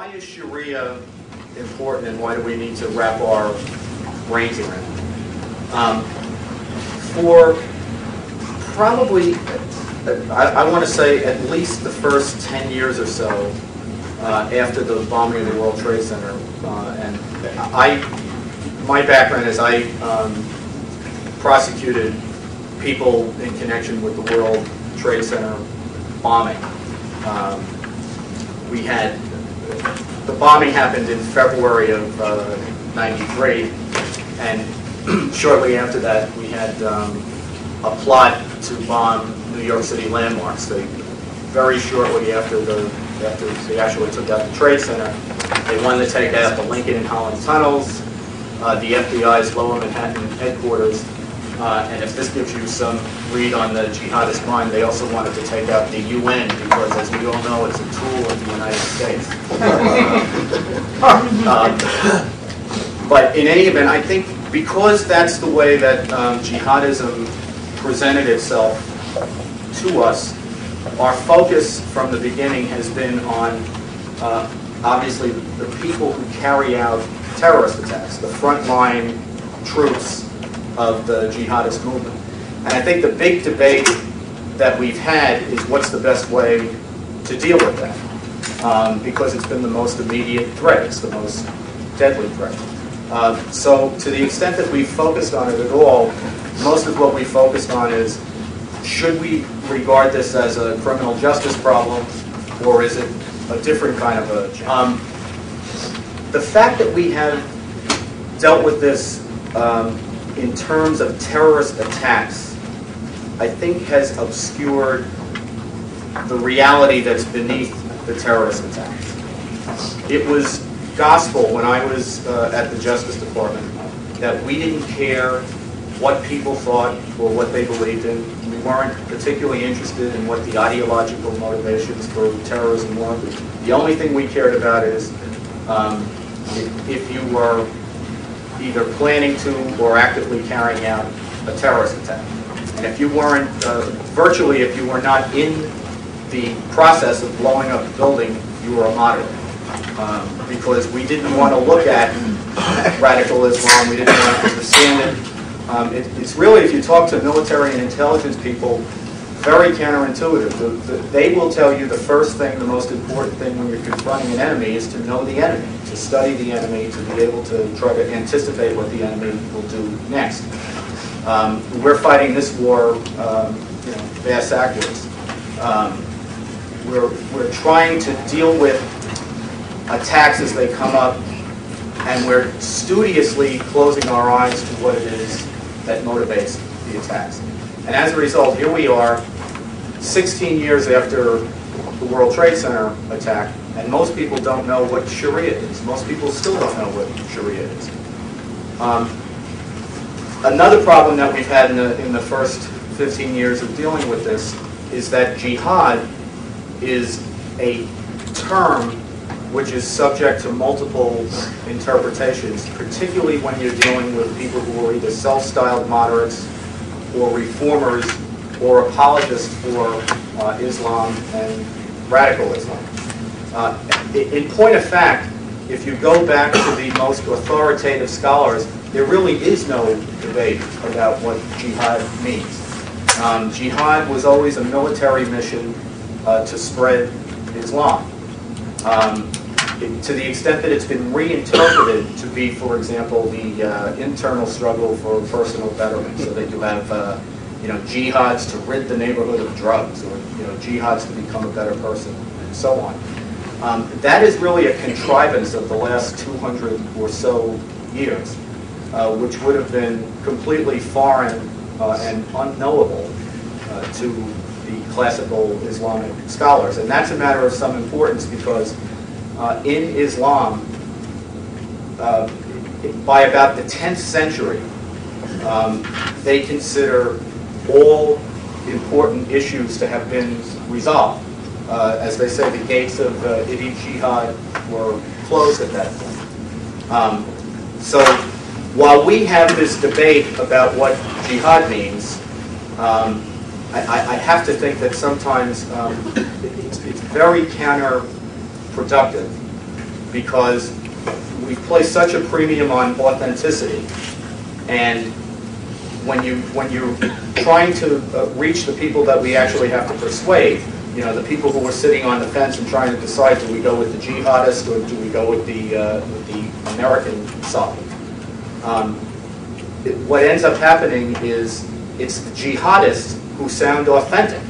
why is Shariah important, and why do we need to wrap our brains around it? For probably, I want to say at least the first 10 years or so after the bombing of the World Trade Center, and my background is I prosecuted people in connection with the World Trade Center bombing. The bombing happened in February of '93, and shortly after that we had a plot to bomb New York City landmarks. Very shortly after they actually took out the Trade Center, they wanted to take out the Lincoln and Holland tunnels, the FBI's Lower Manhattan headquarters, and if this gives you some read on the jihadist mind, they also wanted to take out the UN because, as we all know, it's a tool of the United States. But in any event, I think because that's the way that jihadism presented itself to us, our focus from the beginning has been on, obviously, the people who carry out terrorist attacks, the frontline troops of the jihadist movement. And I think the big debate that we've had is what's the best way to deal with that, because it's been the most immediate threat, it's the most deadly threat. So to the extent that we've focused on it at all, most of what we focused on is, should we regard this as a criminal justice problem, or is it a different kind of a challenge? The fact that we have dealt with this in terms of terrorist attacks, I think has obscured the reality that's beneath the terrorist attacks. It was gospel when I was at the Justice Department that we didn't care what people thought or what they believed in. We weren't particularly interested in what the ideological motivations for terrorism were. The only thing we cared about is if you were either planning to or actively carrying out a terrorist attack. And if you weren't, virtually if you were not in the process of blowing up a building, you were a moderate. Because we didn't want to look at radical Islam, we didn't want to understand it. It's really, if you talk to military and intelligence people, very counterintuitive. They will tell you the first thing, the most important thing when you're confronting an enemy is to know the enemy, to study the enemy, to be able to try to anticipate what the enemy will do next. We're fighting this war, vast actors. We're trying to deal with attacks as they come up, and we're studiously closing our eyes to what it is that motivates the attacks. And as a result, here we are, 16 years after the World Trade Center attack, and most people don't know what Shariah is. Most people still don't know what Shariah is. Another problem that we've had in the first 15 years of dealing with this is that jihad is a term which is subject to multiple interpretations, particularly when you're dealing with people who are either self-styled moderates or reformers or apologists for Islam and radical Islam. In point of fact, if you go back to the most authoritative scholars, there really is no debate about what jihad means. Jihad was always a military mission to spread Islam. To the extent that it's been reinterpreted to be, for example, the internal struggle for personal betterment, so that you have jihads to rid the neighborhood of drugs, or jihads to become a better person, and so on. That is really a contrivance of the last 200 or so years, which would have been completely foreign and unknowable to the classical Islamic scholars. And that's a matter of some importance because in Islam, by about the 10th century, they consider all important issues to have been resolved. As they say, the gates of jihad were closed at that point. So while we have this debate about what jihad means, I have to think that sometimes it's very counterproductive because we place such a premium on authenticity, and when you're trying to reach the people that we actually have to persuade, you know, the people who are sitting on the fence and trying to decide, do we go with the jihadists or do we go with the American side? What ends up happening is it's the jihadists who sound authentic,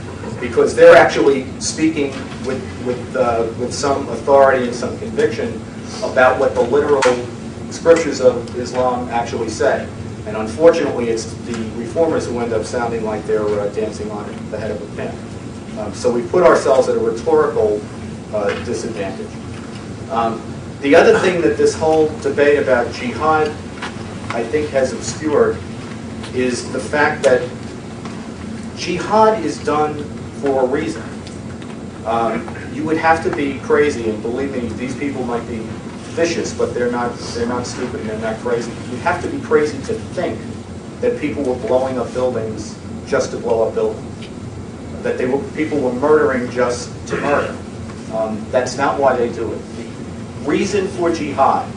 because they're actually speaking with some authority and some conviction about what the literal scriptures of Islam actually say. And unfortunately, it's the reformers who end up sounding like they're dancing on the head of a pin. So we put ourselves at a rhetorical disadvantage. The other thing that this whole debate about jihad, I think, has obscured is the fact that jihad is done for a reason. You would have to be crazy, and believe me, these people might be vicious, but they're not stupid and they're not crazy. You'd have to be crazy to think that people were blowing up buildings just to blow up buildings. That people were murdering just to murder. That's not why they do it. The reason for jihad,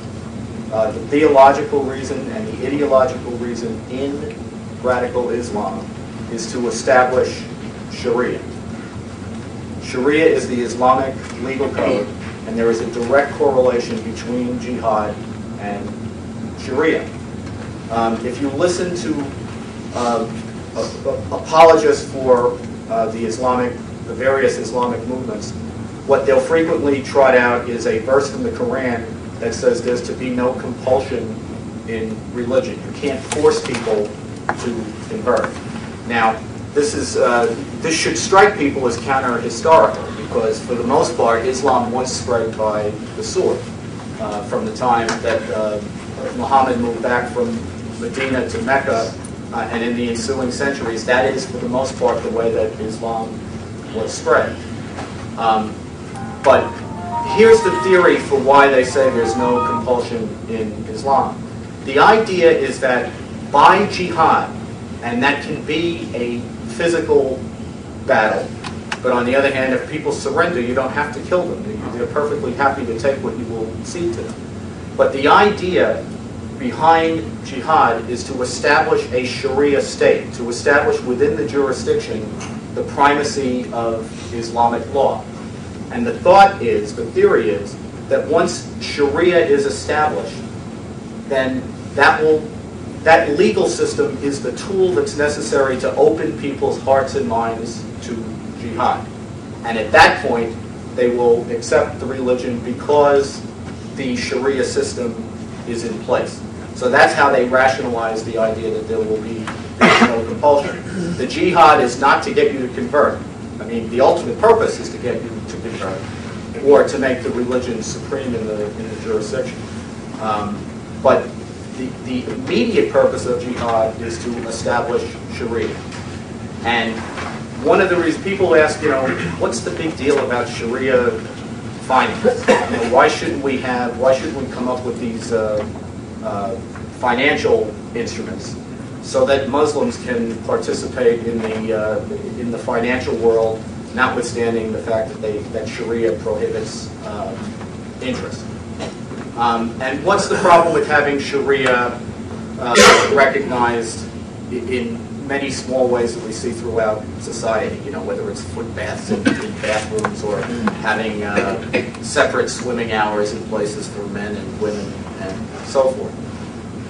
the theological reason and the ideological reason in radical Islam, is to establish Sharia. Sharia is the Islamic legal code, and there is a direct correlation between jihad and Sharia. If you listen to apologists for the various Islamic movements, what they'll frequently trot out is a verse from the Quran that says there's to be no compulsion in religion. You can't force people to convert. Now, this should strike people as counter-historical, because for the most part, Islam was spread by the sword. From the time that Muhammad moved back from Medina to Mecca, and in the ensuing centuries, that is, for the most part, the way that Islam was spread. But here's the theory for why they say there's no compulsion in Islam. The idea is that by jihad, and that can be a physical battle, but on the other hand, if people surrender, you don't have to kill them. They're perfectly happy to take what you will cede to them. But the idea behind jihad is to establish a Sharia state, to establish within the jurisdiction the primacy of Islamic law. And the thought is, the theory is, that once Sharia is established, then that legal system is the tool that's necessary to open people's hearts and minds to jihad. And at that point, they will accept the religion because the Sharia system is in place. So that's how they rationalize the idea that there will be no compulsion. The jihad is not to get you to convert. I mean, the ultimate purpose is to get you to convert, or to make the religion supreme in the jurisdiction. But the immediate purpose of jihad is to establish Sharia. And one of the reasons people ask, you know, what's the big deal about Sharia finance? You know, why shouldn't we come up with these financial instruments so that Muslims can participate in the financial world, notwithstanding the fact that Sharia prohibits interest? And what's the problem with having Sharia recognized in many small ways that we see throughout society? You know, whether it's foot baths in bathrooms, or having separate swimming hours in places for men and women, and so forth.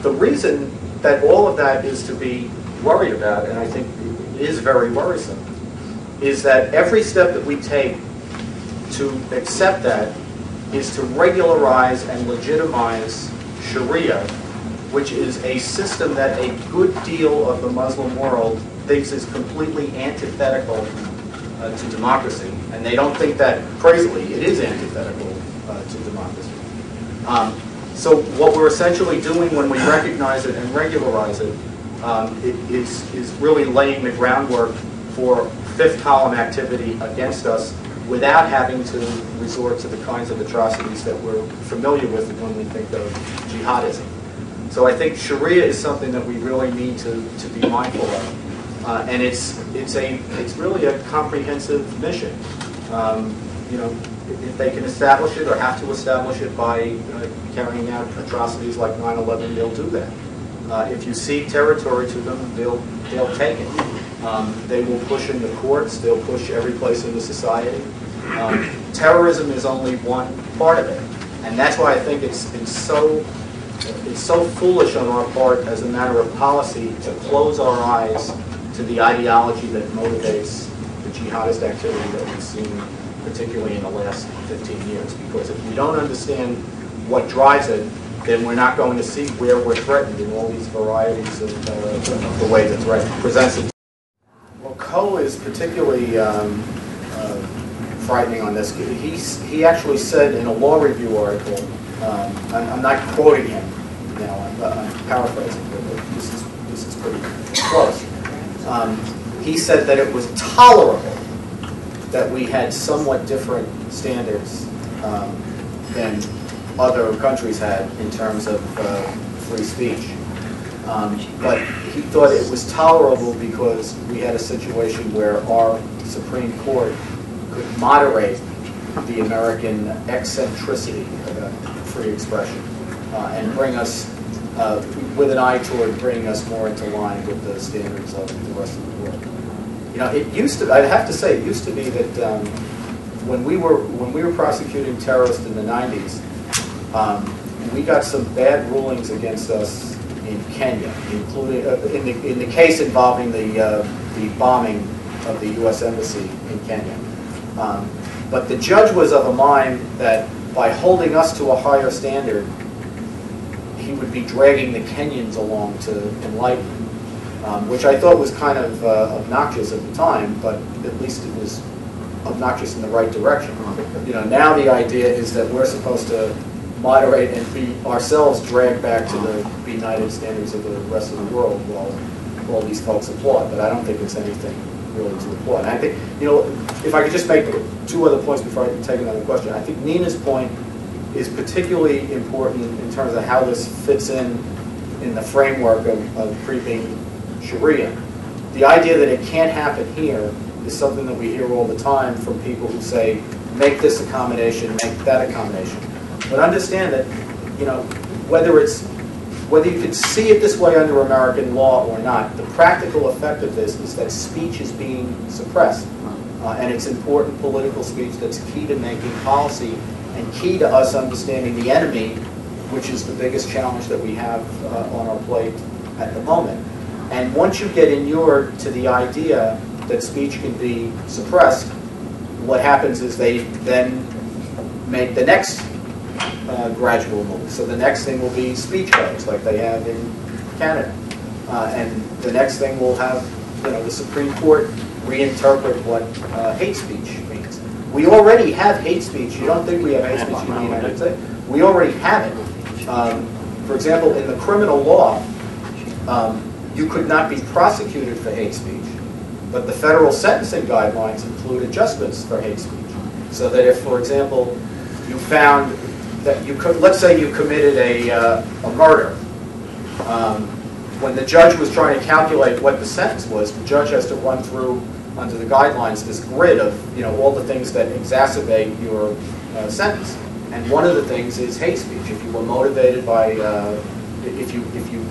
The reason that all of that is to be worried about, and I think it is very worrisome, is that every step that we take to accept that is to regularize and legitimize Sharia, which is a system that a good deal of the Muslim world thinks is completely antithetical to democracy. And they don't think that crazily. It is antithetical to democracy. So what we're essentially doing when we recognize it and regularize it, is really laying the groundwork for fifth column activity against us, without having to resort to the kinds of atrocities that we're familiar with when we think of jihadism. So I think Sharia is something that we really need to be mindful of, and it's really a comprehensive mission. You know, if they can establish it or have to establish it by carrying out atrocities like 9/11, they'll do that. If you cede territory to them, they'll take it. They will push in the courts. They'll push every place in the society. Terrorism is only one part of it, and that's why I think it's so foolish on our part as a matter of policy to close our eyes to the ideology that motivates the jihadist activity that we've seen, particularly in the last 15 years. Because if we don't understand what drives it, then we're not going to see where we're threatened in all these varieties of the way the threat presents it. Well, Coe is particularly frightening on this. He actually said in a law review article, I'm not quoting him now, I'm paraphrasing, but this is pretty close. He said that it was tolerable that we had somewhat different standards than other countries had in terms of free speech. But he thought it was tolerable because we had a situation where our Supreme Court could moderate the American eccentricity about free expression and bring us, with an eye toward bringing us more into line with the standards of the rest of the world. You know, it used to, I'd have to say, it used to be that when we were prosecuting terrorists in the 90s, we got some bad rulings against us in Kenya, including in the case involving the bombing of the U.S. Embassy in Kenya. But the judge was of a mind that by holding us to a higher standard, he would be dragging the Kenyans along to enlighten, which I thought was kind of obnoxious at the time, but at least it was obnoxious in the right direction. You know, now the idea is that we're supposed to moderate and be ourselves dragged back to the benighted standards of the rest of the world while all these folks applaud. But I don't think it's anything really to applaud. And I think, you know, if I could just make two other points before I take another question. I think Nina's point is particularly important in terms of how this fits in the framework of creeping Sharia. The idea that it can't happen here is something that we hear all the time from people who say, make this accommodation, make that accommodation. But understand that, you know, whether you can see it this way under American law or not, the practical effect of this is that speech is being suppressed. And it's important political speech that's key to making policy and key to us understanding the enemy, which is the biggest challenge that we have on our plate at the moment. And once you get inured to the idea that speech can be suppressed, what happens is they then make the next gradual move. So the next thing will be speech codes, like they have in Canada, and the next thing will have, you know, the Supreme Court reinterpret what hate speech means. We already have hate speech. You don't think we have hate speech in the United States? We already have it. For example, in the criminal law, you could not be prosecuted for hate speech, but the federal sentencing guidelines include adjustments for hate speech. So that if, for example, you found that you could, let's say you committed a murder. When the judge was trying to calculate what the sentence was, the judge has to run through, under the guidelines, this grid of, you know, all the things that exacerbate your sentence. And one of the things is hate speech. If you were motivated by, if you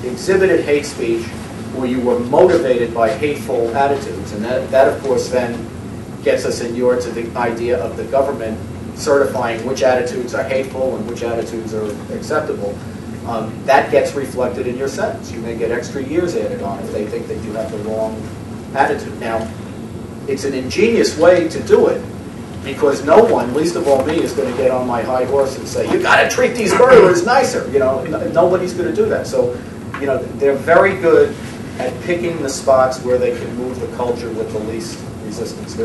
exhibited hate speech, or you were motivated by hateful attitudes, and that of course then gets us inured to the idea of the government certifying which attitudes are hateful and which attitudes are acceptable. That gets reflected in your sentence. You may get extra years added on if they think that you have the wrong attitude. Now, it's an ingenious way to do it, because no one, least of all me, is going to get on my high horse and say, you got to treat these murderers nicer. You know, nobody's going to do that. So, you know, they're very good at picking the spots where they can move the culture with the least resistance.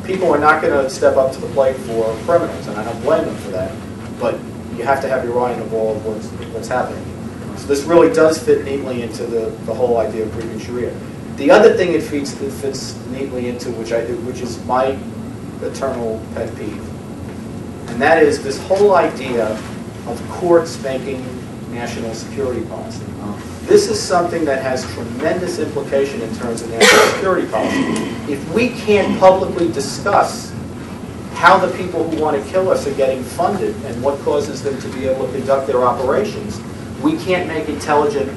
People are not going to step up to the plate for criminals, and I don't blame them for that. But you have to have your eye on the ball of what's happening. So this really does fit neatly into the whole idea of creeping Sharia. The other thing it fits neatly into, which is my eternal pet peeve, and that is this whole idea of courts making national security policy. This is something that has tremendous implication in terms of national security policy. If we can't publicly discuss how the people who want to kill us are getting funded and what causes them to be able to conduct their operations, we can't make intelligent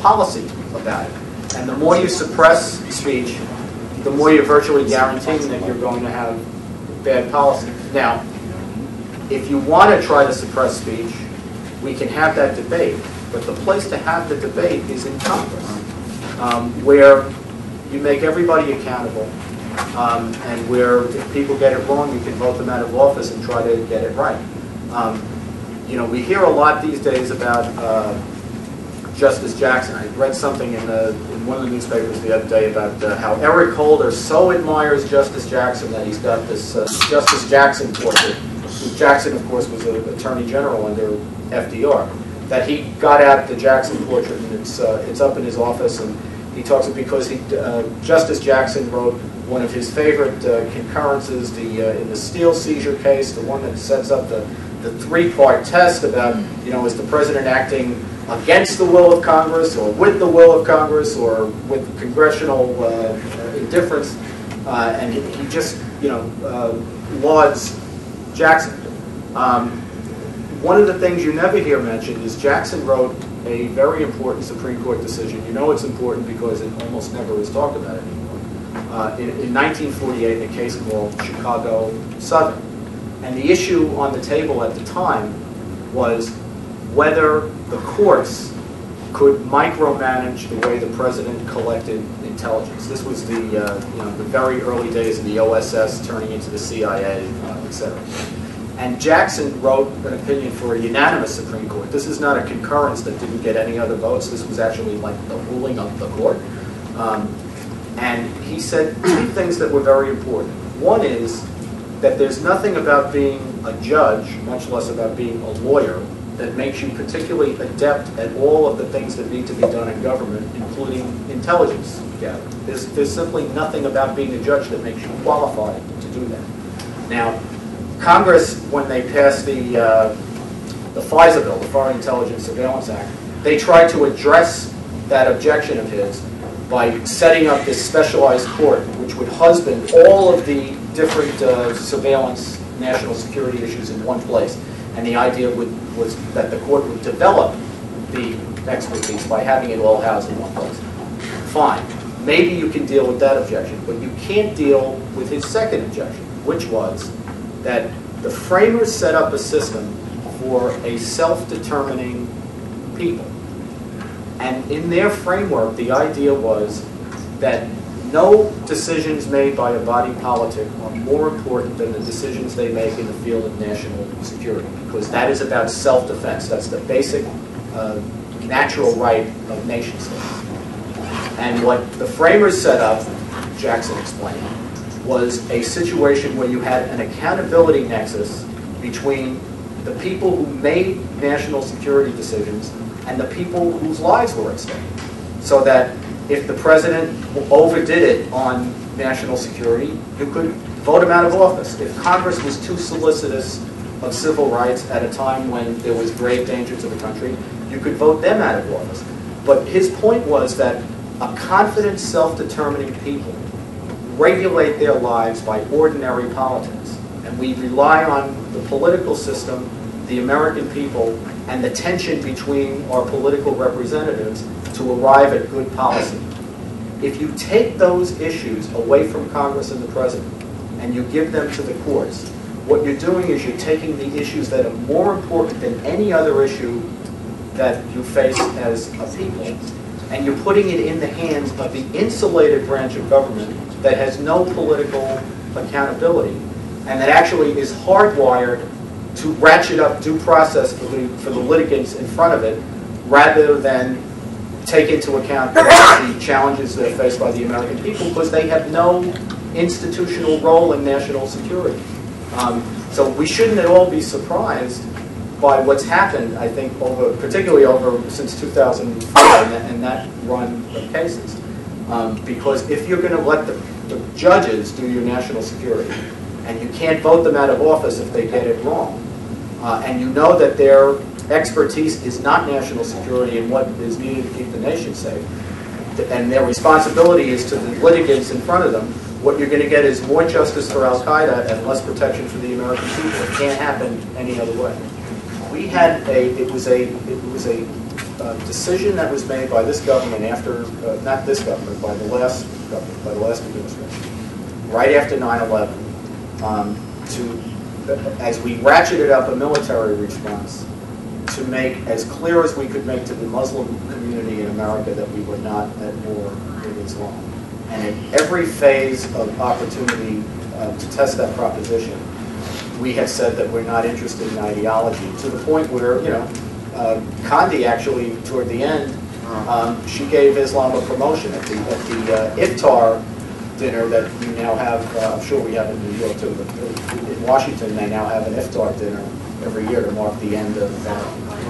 policy about it. And the more you suppress speech, the more you're virtually guaranteeing that you're going to have bad policy. Now, if you want to try to suppress speech, we can have that debate. But the place to have the debate is in Congress, where you make everybody accountable, and where if people get it wrong, you can vote them out of office and try to get it right. You know, we hear a lot these days about Justice Jackson. I read something in one of the newspapers the other day about how Eric Holder so admires Justice Jackson that he's got this Justice Jackson portrait. Jackson, of course, was an attorney general under FDR. That he got out the Jackson portrait, and it's up in his office, and he talks because Justice Jackson wrote one of his favorite concurrences, in the Steele seizure case, the one that sets up the three-part test about, you know, is the president acting against the will of Congress, or with the will of Congress, or with congressional indifference, and he just, you know, lauds Jackson. One of the things you never hear mentioned is Jackson wrote a very important Supreme Court decision. You know it's important because it almost never is talked about anymore. In 1948, in a case called Chicago Southern. And the issue on the table at the time was whether the courts could micromanage the way the president collected intelligence. This was the you know, the very early days of the OSS turning into the CIA, etc. And Jackson wrote an opinion for a unanimous Supreme Court. This is not a concurrence that didn't get any other votes. This was actually like the ruling of the court. And he said two things that were very important. One is that there's nothing about being a judge, much less about being a lawyer, that makes you particularly adept at all of the things that need to be done in government, including intelligence gathering. There's simply nothing about being a judge that makes you qualified to do that. Now, Congress, when they passed the FISA bill, the Foreign Intelligence Surveillance Act, they tried to address that objection of his by setting up this specialized court, which would husband all of the different surveillance, national security issues in one place. And the idea was that the court would develop the expertise by having it all housed in one place. Fine. Maybe you can deal with that objection, but you can't deal with his second objection, which was that the framers set up a system for a self-determining people. And in their framework, the idea was that no decisions made by a body politic are more important than the decisions they make in the field of national security, because that is about self-defense. That's the basic natural right of nation states. And what the framers set up, Jackson explained, was a situation where you had an accountability nexus between the people who made national security decisions and the people whose lives were at stake. So that if the president overdid it on national security, you could vote him out of office. If Congress was too solicitous of civil rights at a time when there was grave danger to the country, you could vote them out of office. But his point was that a confident, self-determining people regulate their lives by ordinary politics. And we rely on the political system, the American people, and the tension between our political representatives to arrive at good policy. If you take those issues away from Congress and the president, and you give them to the courts, what you're doing is you're taking the issues that are more important than any other issue that you face as a people, and you're putting it in the hands of the insulated branch of government that has no political accountability, and that actually is hardwired to ratchet up due process for the litigants in front of it, rather than take into account the challenges that are faced by the American people, because they have no institutional role in national security. So we shouldn't at all be surprised by what's happened, I think, particularly since 2005 and that run of cases. Because if you're going to let the judges do your national security, and you can't vote them out of office if they get it wrong, and you know that their expertise is not national security and what is needed to keep the nation safe, and their responsibility is to the litigants in front of them, what you're going to get is more justice for Al-Qaeda and less protection for the American people. It can't happen any other way. We had it was a decision that was made by this government after, not this government, by the last government, by the last administration, right after 9/11, as we ratcheted up a military response, to make as clear as we could make to the Muslim community in America that we were not at war with Islam. And in every phase of opportunity to test that proposition, we have said that we're not interested in ideology, to the point where, Condi actually, toward the end, she gave Islam a promotion at the iftar dinner that we now have. I'm sure we have in New York too, but in Washington they now have an iftar dinner every year to mark the end of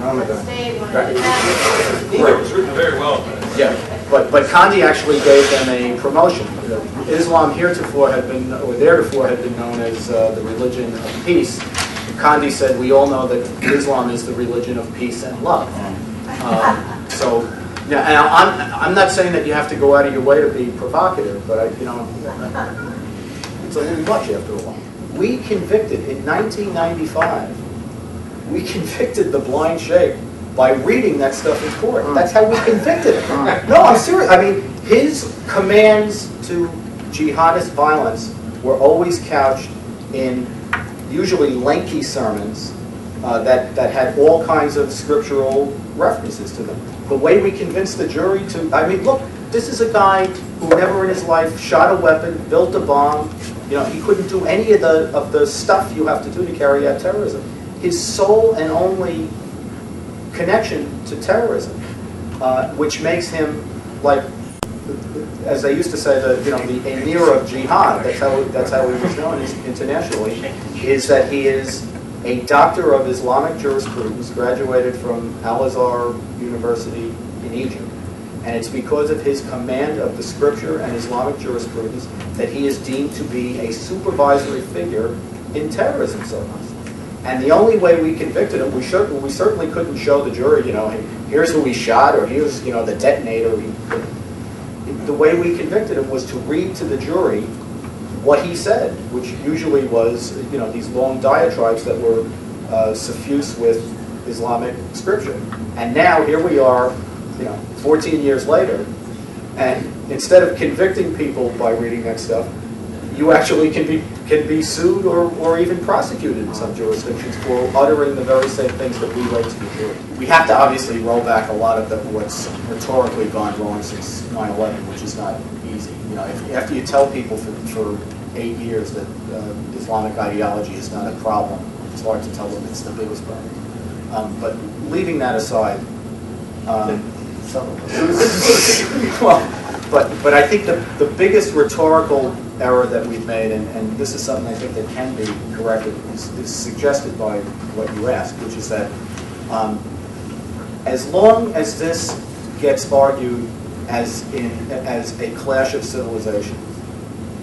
Ramadan. Right. It was written very well. Yeah, but Condi actually gave them a promotion. Islam heretofore had been, or theretofore had been known as the religion of peace. Condi said, we all know that Islam is the religion of peace and love. So, yeah, and I'm not saying that you have to go out of your way to be provocative, but it's a little much after a while. We convicted, in 1995, we convicted the blind sheikh by reading that stuff in court. That's how we convicted him. No, I'm serious. I mean, his commands to jihadist violence were always couched in usually lengthy sermons that had all kinds of scriptural references to them. The way we convinced the jury to, I mean, look, this is a guy who never in his life shot a weapon, built a bomb. He couldn't do any of the stuff you have to do to carry out terrorism. His sole and only connection to terrorism, which makes him, like, as they used to say, the emir of jihad. That's how he was known internationally. Is that he is a doctor of Islamic jurisprudence, graduated from Al-Azhar University in Egypt, and it's because of his command of the scripture and Islamic jurisprudence that he is deemed to be a supervisory figure in terrorism circles. And the only way we convicted him, we certainly couldn't show the jury, here's who he shot, or here's, the detonator. The way we convicted him was to read to the jury what he said, which usually was, these long diatribes that were suffused with Islamic scripture. And now here we are, 14 years later, and instead of convicting people by reading that stuff, you actually can be sued or even prosecuted in some jurisdictions for uttering the very same things that we wrote to the jury. We have to obviously roll back a lot of what's rhetorically gone wrong since 9/11, which is not easy. After you tell people for 8 years that Islamic ideology is not a problem, it's hard to tell them it's the biggest problem. But leaving that aside, but I think the biggest rhetorical error that we've made, and this is something I think that can be corrected, is suggested by what you asked, which is that as long as this gets argued as a clash of civilizations,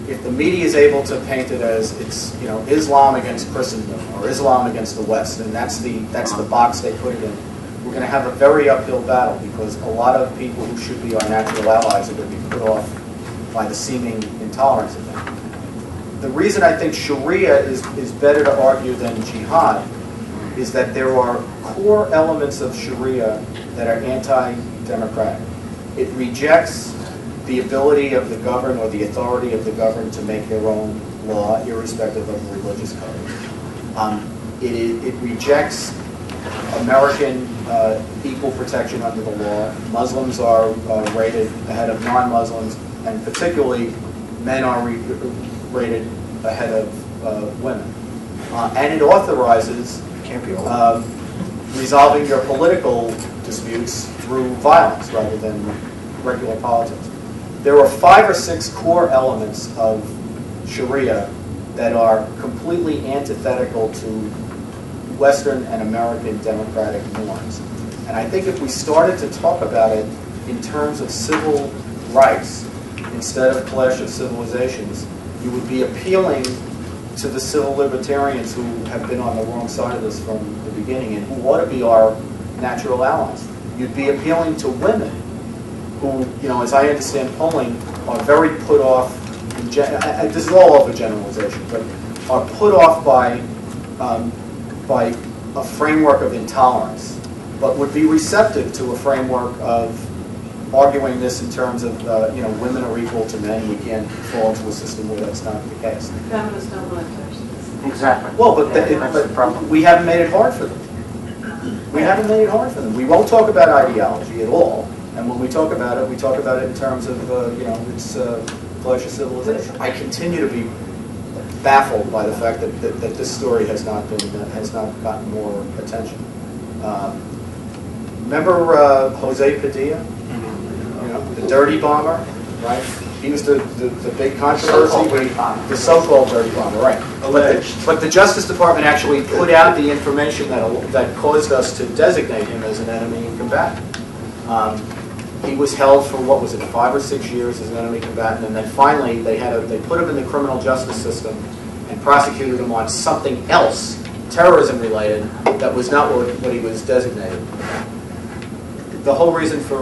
if the media is able to paint it as it's Islam against Christendom or Islam against the West, and that's the box they put it in, we're going to have a very uphill battle, because a lot of people who should be our natural allies are going to be put off by the seeming intolerance of them. The reason I think Sharia is better to argue than jihad is that there are core elements of Sharia that are anti-democratic. It rejects the ability of the governed or the authority of the governed to make their own law, irrespective of religious code. It rejects American equal protection under the law. Muslims are rated ahead of non-Muslims, and particularly men are rated ahead of women. And it authorizes resolving your political disputes through violence rather than regular politics. There are 5 or 6 core elements of Sharia that are completely antithetical to Western and American democratic norms. And I think if we started to talk about it in terms of civil rights instead of clash of civilizations, you would be appealing to the civil libertarians who have been on the wrong side of this from the beginning and who ought to be our natural allies. You'd be appealing to women who, as I understand polling, are very put off this is all overgeneralization, but are put off by a framework of intolerance, but would be receptive to a framework of arguing this in terms of, women are equal to men. We can't fall into a system where that's not the case. Feminists don't want to touch this. Exactly. Well, but the problem. we haven't made it hard for them. We haven't made it hard for them. We won't talk about ideology at all. And when we talk about it, we talk about it in terms of, its clash of civilization. I continue to be baffled by the fact that this story has not gotten more attention. Remember Jose Padilla? The dirty bomber, right? He was the big controversy. The so-called dirty bomber, right? But the Justice Department actually put out the information that caused us to designate him as an enemy combatant. He was held for, 5 or 6 years as an enemy combatant, and then finally they put him in the criminal justice system and prosecuted him on something else, terrorism related, that was not what he was designated. The whole reason for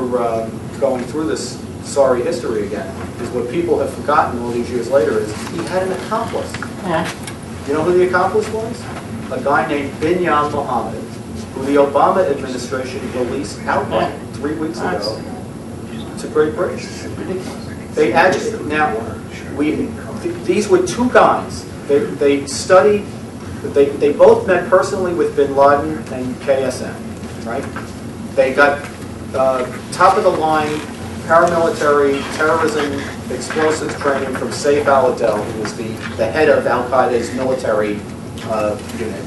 going through this sorry history again is what people have forgotten all these years later is he had an accomplice. Yeah. You know who the accomplice was? A guy named Binyam Mohammed, who the Obama administration released outright 3 weeks ago to Great Britain. They agitated. Now, these were two guys. They studied. They both met personally with Bin Laden and KSM, right? They got top of the line paramilitary terrorism explosives training from Saif al-Adel, who was the head of Al-Qaeda's military unit.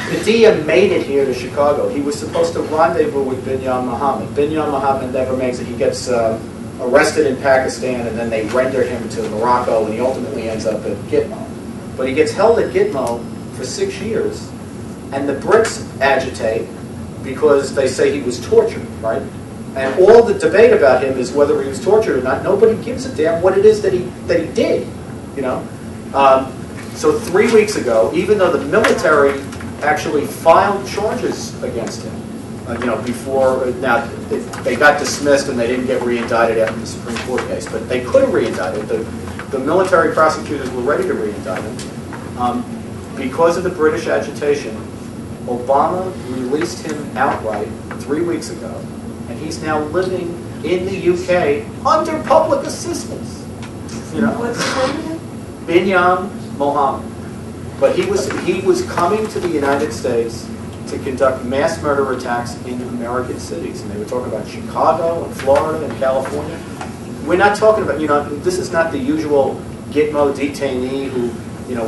Padilla made it here to Chicago. He was supposed to rendezvous with Binyam Mohammed. Binyam Mohammed never makes it. He gets arrested in Pakistan, and then they render him to Morocco, and he ultimately ends up at Gitmo. But he gets held at Gitmo for 6 years, and the Brits agitate because they say he was tortured, right? And all the debate about him is whether he was tortured or not. Nobody gives a damn what it is that he did, So 3 weeks ago, even though the military actually filed charges against him, now they got dismissed and they didn't get re-indicted after the Supreme Court case, but they could have re-indicted. The military prosecutors were ready to re-indict him. Because of the British agitation, Obama released him outright 3 weeks ago, and he's now living in the UK under public assistance. What's his name? Binyam Mohammed. But he was coming to the United States to conduct mass murder attacks in American cities, and they were talking about Chicago and Florida and California. We're not talking about, this is not the usual Gitmo detainee who,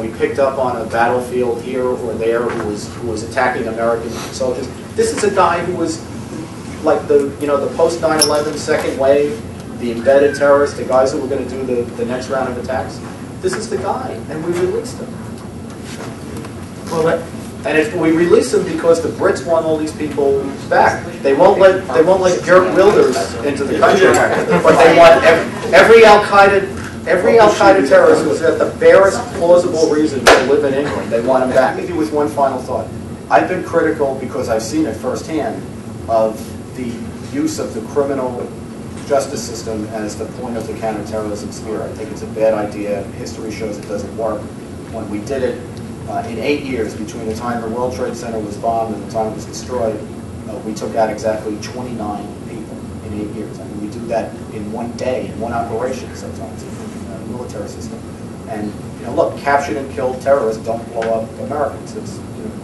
we picked up on a battlefield here or there who was attacking American soldiers. This is a guy who was like the post 9/11 second wave, the embedded terrorists, the guys who were going to do the next round of attacks. This is the guy, and we released him. We released them because the Brits want all these people back. They won't let Geert Wilders into the country, but they want every Al Qaeda terrorist who's got the barest plausible reason to live in England. They want him back. Maybe with one final thought, I've been critical because I've seen it firsthand of the use of the criminal justice system as the point of the counterterrorism sphere. I think it's a bad idea. History shows it doesn't work. When we did it. In 8 years, between the time the World Trade Center was bombed and the time it was destroyed, we took out exactly 29 people in 8 years. I mean, we do that in one day, in one operation sometimes in the military system. And look, captured and killed terrorists don't blow up Americans. It's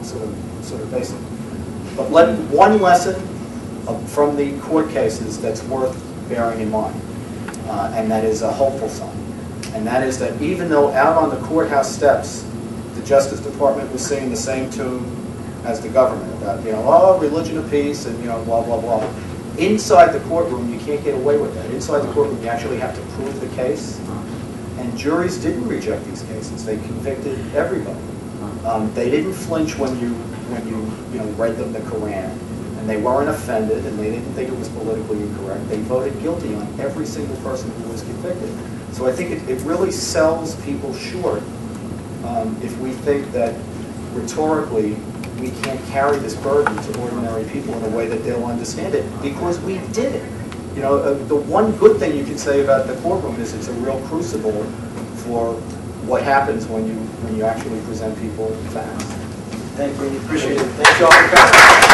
sort of basic. But one lesson from the court cases that's worth bearing in mind, and that is a hopeful sign, and that is that even though out on the courthouse steps, the Justice Department was singing the same tune as the government about, religion of peace and, blah, blah, blah. Inside the courtroom, you can't get away with that. Inside the courtroom, you actually have to prove the case. And juries didn't reject these cases. They convicted everybody. They didn't flinch when you read them the Koran. And they weren't offended, and they didn't think it was politically incorrect. They voted guilty on every single person who was convicted. So I think it really sells people short if we think that rhetorically we can't carry this burden to ordinary people in a way that they'll understand it, because we did it. you know, the one good thing you can say about the courtroom is it's a real crucible for what happens when you actually present people facts. Thank you. Appreciate it. Thank you all for coming.